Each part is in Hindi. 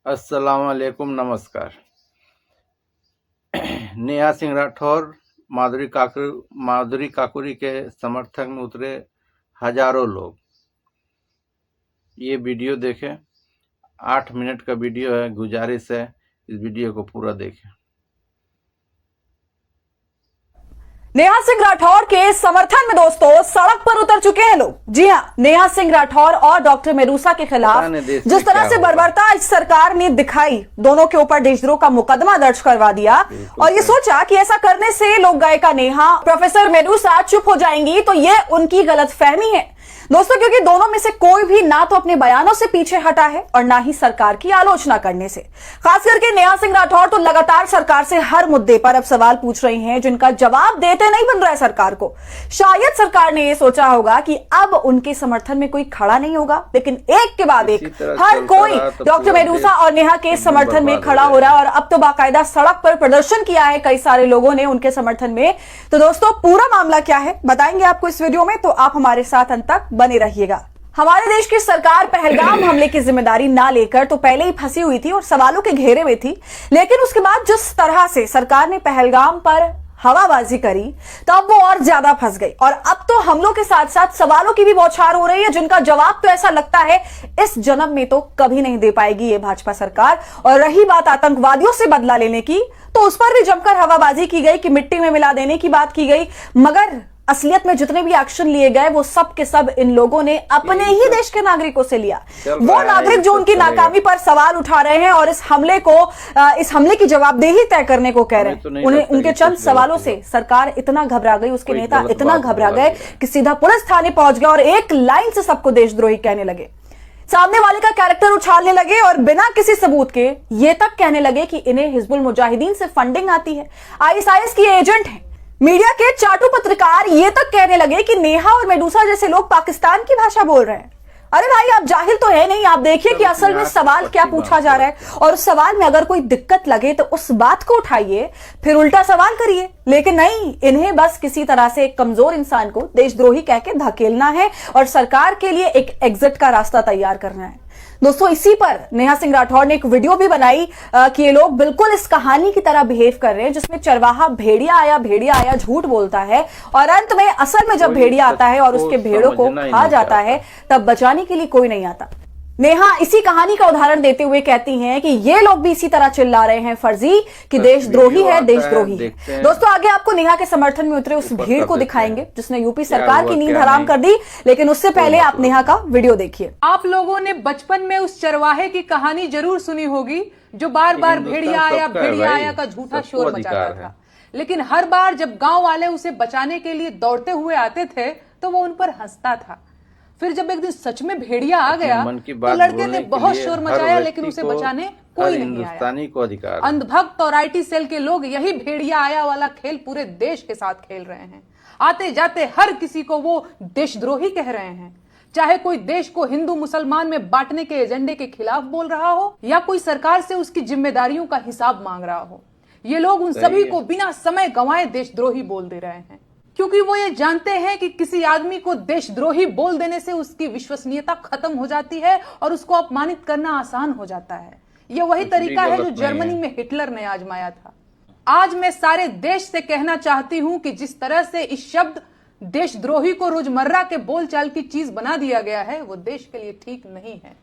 अस्सलाम वालेकुम, नमस्कार। नेहा सिंह राठौर माधुरी काकुरी के समर्थक में उतरे हजारों लोग। ये वीडियो देखें, 8 मिनट का वीडियो है। गुजारिश है इस वीडियो को पूरा देखें। नेहा सिंह राठौर के समर्थन में दोस्तों सड़क पर उतर चुके हैं लोग। जी हाँ, नेहा सिंह राठौर और डॉक्टर मेरूसा के खिलाफ जिस तरह से बर्बरता इस सरकार ने दिखाई, दोनों के ऊपर देशद्रोह का मुकदमा दर्ज करवा दिया और ये सोचा कि ऐसा करने से लोक गायिका नेहा, प्रोफेसर मेरूसा चुप हो जाएंगी, तो ये उनकी गलतफहमी है दोस्तों, क्योंकि दोनों में से कोई भी ना तो अपने बयानों से पीछे हटा है और ना ही सरकार की आलोचना करने से। खास करके नेहा सिंह राठौर तो लगातार सरकार से हर मुद्दे पर अब सवाल पूछ रही हैं, जिनका जवाब देते नहीं बन रहा है सरकार को। शायद सरकार ने यह सोचा होगा कि अब उनके समर्थन में कोई खड़ा नहीं होगा, लेकिन एक के बाद एक हर कोई डॉक्टर मेरूसा और नेहा के समर्थन में खड़ा हो रहा है और अब तो बाकायदा सड़क पर प्रदर्शन किया है कई सारे लोगों ने उनके समर्थन में। तो दोस्तों पूरा मामला क्या है बताएंगे आपको इस वीडियो में, तो आप हमारे साथ अंत तक बने रहिएगा। हमारे देश की सरकार पहलगाम हमले की जिम्मेदारी ना लेकर तो पहले ही फंसी हुई थी और सवालों के घेरे में थी, लेकिन उसके बाद जिस तरह से सरकार ने पहलगाम पर हवाबाजी करी तब वो और ज्यादा फंस गई और अब तो हमलों के साथ साथ सवालों की भी बौछार हो रही है, जिनका जवाब तो ऐसा लगता है इस जन्म में तो कभी नहीं दे पाएगी ये भाजपा सरकार। और रही बात आतंकवादियों से बदला लेने की, तो उस पर भी जमकर हवाबाजी की गई कि मिट्टी में मिला देने की बात की गई, मगर असलियत में जितने भी एक्शन लिए गए वो सब के सब इन लोगों ने अपने ही देश के नागरिकों से लिया। वो नागरिक जो उनकी नाकामी पर सवाल उठा रहे हैं और इस हमले की जवाबदेही तय करने को कह रहे हैं, उन्हें उनके चंद सवालों से सरकार इतना घबरा गई, उसके नेता इतना घबरा गए कि सीधा पुलिस थाने पहुंच गए और एक लाइन से सबको देशद्रोही कहने लगे। सामने वाले का कैरेक्टर उछालने लगे और बिना किसी सबूत के ये तक कहने लगे कि इन्हें हिजबुल मुजाहिदीन से फंडिंग आती है, आईएसआईएस की एजेंट है। मीडिया के चाटू पत्रकार ये तक कहने लगे कि नेहा और मेडूसा जैसे लोग पाकिस्तान की भाषा बोल रहे हैं। अरे भाई, आप जाहिल तो है नहीं, आप देखिए कि असल में सवाल क्या पूछा जा रहा है और उस सवाल में अगर कोई दिक्कत लगे तो उस बात को उठाइए, फिर उल्टा सवाल करिए। लेकिन नहीं, इन्हें बस किसी तरह से एक कमजोर इंसान को देशद्रोही कह के धकेलना है और सरकार के लिए एक एग्जिट का रास्ता तैयार करना है। दोस्तों इसी पर नेहा सिंह राठौर ने एक वीडियो भी बनाई कि ये लोग बिल्कुल इस कहानी की तरह बिहेव कर रहे हैं जिसमें चरवाहा भेड़िया आया झूठ बोलता है और अंत में असल में जब भेड़िया आता है और उसके भेड़ों को खा जाता है तब बचाने के लिए कोई नहीं आता। नेहा इसी कहानी का उदाहरण देते हुए कहती हैं कि ये लोग भी इसी तरह चिल्ला रहे हैं फर्जी कि देशद्रोही है, देशद्रोही है। दोस्तों आगे आपको नेहा के समर्थन में उतरे उस भीड़ को दिखाएंगे जिसने यूपी सरकार की नींद हराम कर दी, लेकिन उससे पहले आप नेहा का वीडियो देखिए। आप लोगों ने बचपन में उस चरवाहे की कहानी जरूर सुनी होगी जो बार बार भेड़िया आया का झूठा शोर मचाता था, लेकिन हर बार जब गांव वाले उसे बचाने के लिए दौड़ते हुए आते थे तो वो उन पर हंसता था। फिर जब एक दिन सच में भेड़िया आ गया तो लड़के ने बहुत शोर मचाया, लेकिन उसे बचाने कोई नहीं आया। अंधभक्त और आईटी सेल के लोग यही भेड़िया आया वाला खेल पूरे देश के साथ खेल रहे हैं। आते जाते हर किसी को वो देशद्रोही कह रहे हैं, चाहे कोई देश को हिंदू मुसलमान में बांटने के एजेंडे के खिलाफ बोल रहा हो या कोई सरकार से उसकी जिम्मेदारियों का हिसाब मांग रहा हो। ये लोग उन सभी को बिना समय गंवाए देशद्रोही बोल दे रहे हैं, क्योंकि वो ये जानते हैं कि किसी आदमी को देशद्रोही बोल देने से उसकी विश्वसनीयता खत्म हो जाती है और उसको अपमानित करना आसान हो जाता है। ये वही तरीका है जो जर्मनी में हिटलर ने आजमाया था। आज मैं सारे देश से कहना चाहती हूं कि जिस तरह से इस शब्द देशद्रोही को रोजमर्रा के बोलचाल की चीज बना दिया गया है वो देश के लिए ठीक नहीं है।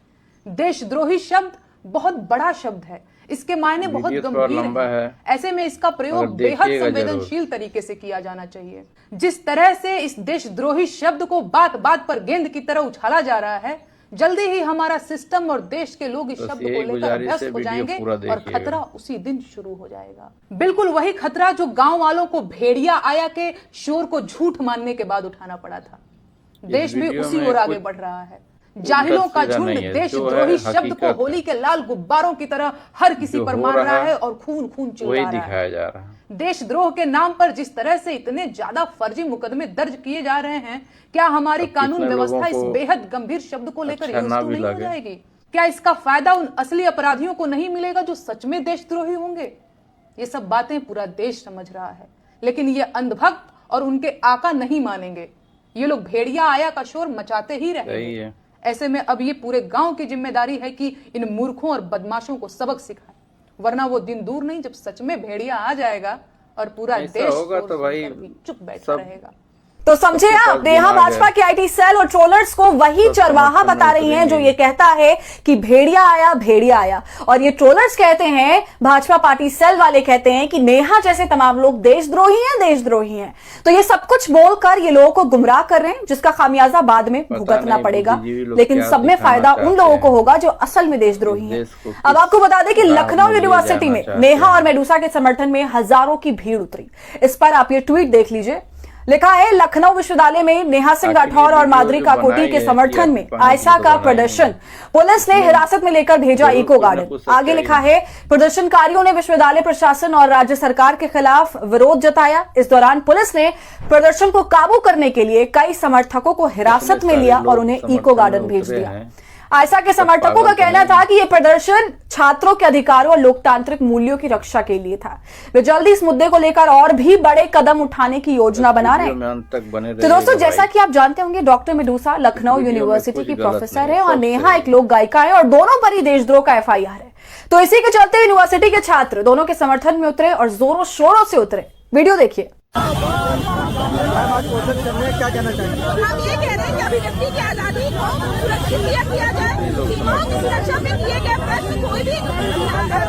देशद्रोही शब्द बहुत बड़ा शब्द है, इसके मायने बहुत गंभीर है। ऐसे में इसका प्रयोग बेहद संवेदनशील तरीके से किया जाना चाहिए। जिस तरह से इस देशद्रोही शब्द को बात बात पर गेंद की तरह उछाला जा रहा है, जल्दी ही हमारा सिस्टम और देश के लोग इस शब्द को लेकर अभ्यस्त हो जाएंगे और खतरा उसी दिन शुरू हो जाएगा। बिल्कुल वही खतरा जो गांव वालों को भेड़िया आया के शोर को झूठ मानने के बाद उठाना पड़ा था। देश भी उसी ओर आगे बढ़ रहा है। जाहिलों का झुंड देशद्रोही शब्द को होली के लाल गुब्बारों की तरह हर किसी पर मार रहा है और खून खून चिल्ला रहा है। देशद्रोह के नाम पर जिस तरह से इतने ज्यादा फर्जी मुकदमे दर्ज किए जा रहे हैं, क्या हमारी कानून व्यवस्था इस बेहद गंभीर शब्द को लेकर नहीं हो जाएगी? क्या इसका फायदा उन असली अपराधियों को नहीं मिलेगा जो सच में देशद्रोही होंगे? ये सब बातें पूरा देश समझ रहा है, लेकिन ये अंधभक्त और उनके आका नहीं मानेंगे। ये लोग भेड़िया आया का शोर मचाते ही रहेंगे। ऐसे में अब ये पूरे गांव की जिम्मेदारी है कि इन मूर्खों और बदमाशों को सबक सिखाए, वरना वो दिन दूर नहीं जब सच में भेड़िया आ जाएगा और पूरा देश होगा तो भाई चुप बैठा रहेगा। तो समझे आप, नेहा भाजपा के आईटी सेल और ट्रोलर्स को वही चरवाहा बता रही हैं जो ये कहता है कि भेड़िया आया, और ये ट्रोलर्स कहते हैं, भाजपा पार्टी सेल वाले कहते हैं कि नेहा जैसे तमाम लोग देशद्रोही हैं। तो ये सब कुछ बोलकर ये लोगों को गुमराह कर रहे हैं, जिसका खामियाजा बाद में भुगतना पड़ेगा, लेकिन सब में फायदा उन लोगों को होगा जो असल में देशद्रोही हैं। अब आपको बता दें कि लखनऊ यूनिवर्सिटी में नेहा और मेडुसा के समर्थन में हजारों की भीड़ उतरी। इस पर आप ये ट्वीट देख लीजिए। लिखा है, लखनऊ विश्वविद्यालय में नेहा सिंह राठौर और माधुरी काकोटी के समर्थन में आयशा का प्रदर्शन, पुलिस ने हिरासत में लेकर भेजा इको गार्डन। आगे लिखा है, प्रदर्शनकारियों ने विश्वविद्यालय प्रशासन और राज्य सरकार के खिलाफ विरोध जताया। इस दौरान पुलिस ने प्रदर्शन को काबू करने के लिए कई समर्थकों को हिरासत में लिया और उन्हें इको गार्डन भेज दिया। आयशा के समर्थकों का कहना था कि यह प्रदर्शन छात्रों के अधिकारों और लोकतांत्रिक मूल्यों की रक्षा के लिए था। वे जल्दी इस मुद्दे को लेकर और भी बड़े कदम उठाने की योजना बना रहे हैं। तो दोस्तों, जैसा कि आप जानते होंगे, डॉक्टर मेडुसा लखनऊ यूनिवर्सिटी की प्रोफेसर है और नेहा एक लोक गायिका है और दोनों पर ही देशद्रोह का FIR है। तो इसी के चलते यूनिवर्सिटी के छात्र दोनों के समर्थन में उतरे और जोरों शोरों से उतरे। वीडियो देखिए। क्या कहना चाहिए? हम ये कह रहे हैं कि अभिव्यक्ति की आजादी को सुरक्षित किया जाए। सीमाओं की सुरक्षा में किए गए प्रश्न कोई भी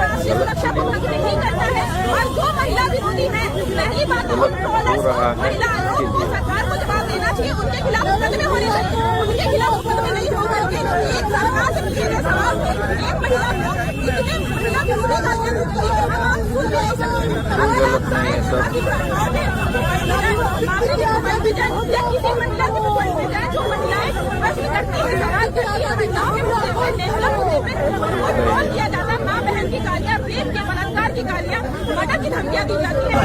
राष्ट्रीय सुरक्षा को भंग नहीं करता है। और जो महिला विरोधी है, पहली बात तो महिला आयोग को सरकार को जवाब देना चाहिए, उनके खिलाफ मुकदमे होने चाहिए। उनके खिलाफ मुकदमे नहीं हो करके एक सरकार से पूछे गए सवाल में एक महिला महिला विरोधी किसी महिला की पसंद में जाए, जो महिलाएं प्रश्न करती है, सवाल करती है, महिलाओं के मुद्दे पर नेशनल मुद्दे पर विरोध किया जाता है। माँ बहन की गालियाँ, रेप के बलात्कार की गालियाँ, मर्डर की धमकियाँ दी जाती है।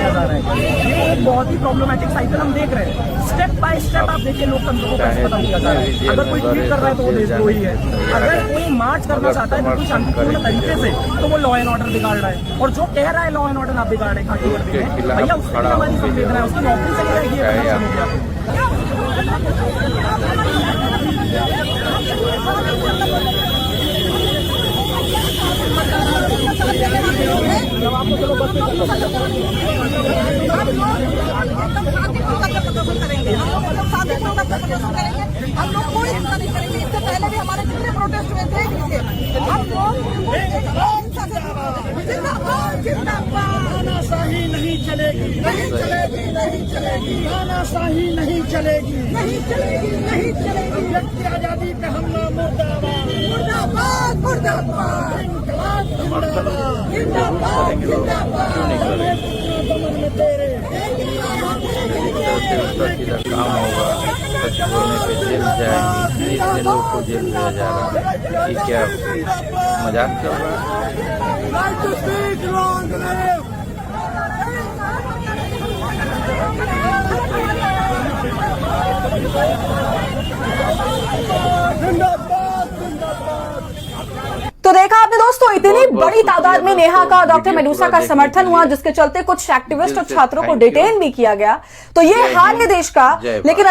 ये एक बहुत ही प्रॉब्लमेटिक साइकिल हम देख रहे हैं। स्टेप बाय स्टेप आप देखिए लोकतंत्र को कैसे खत्म किया जा रहा है। अगर कोई ट्वीट कर रहा है तो वो देशद्रोही है, अगर कोई मार्च करना चाहता है बिल्कुल शांतिपूर्ण तरीके से तो वो लॉ एंड ऑर्डर बिगाड़ रहा है, और जो कह रहा है लॉ एंड ऑर्डर आप बिगाड़ रहे हैं भैया, उसके लिए हमारी संवेदना है, उसकी नौकरी से रहेगी। हम लोग कोई हिंसा नहीं करेंगे। इससे पहले भी हमारे जितने प्रोटेस्ट हुए थे, हम लोग तानाशाही नहीं चलेगी, नहीं चलेगी, नहीं चलेगी, तानाशाही नहीं चलेगी, नहीं चलेगी, नहीं चलेगी। व्यक्ति आजादी का हमला मुर्दाबाद, मुर्दाबाद, मुर्दाबाद, जिंदाबाद, जिंदाबाद, जिंदाबाद। काम होगा, सच बोलने पे जेल जाएंगे, इतने लोग को जेल भेजा जा रहा है। ये क्या मजाक चल रहा है? तो देखा आपने दोस्तों, इतनी बड़ी तादाद में नेहा का और डॉक्टर मेडुसा का समर्थन हुआ, जिसके चलते कुछ एक्टिविस्ट और छात्रों को डिटेन भी किया गया। तो ये हाल है देश का, लेकिन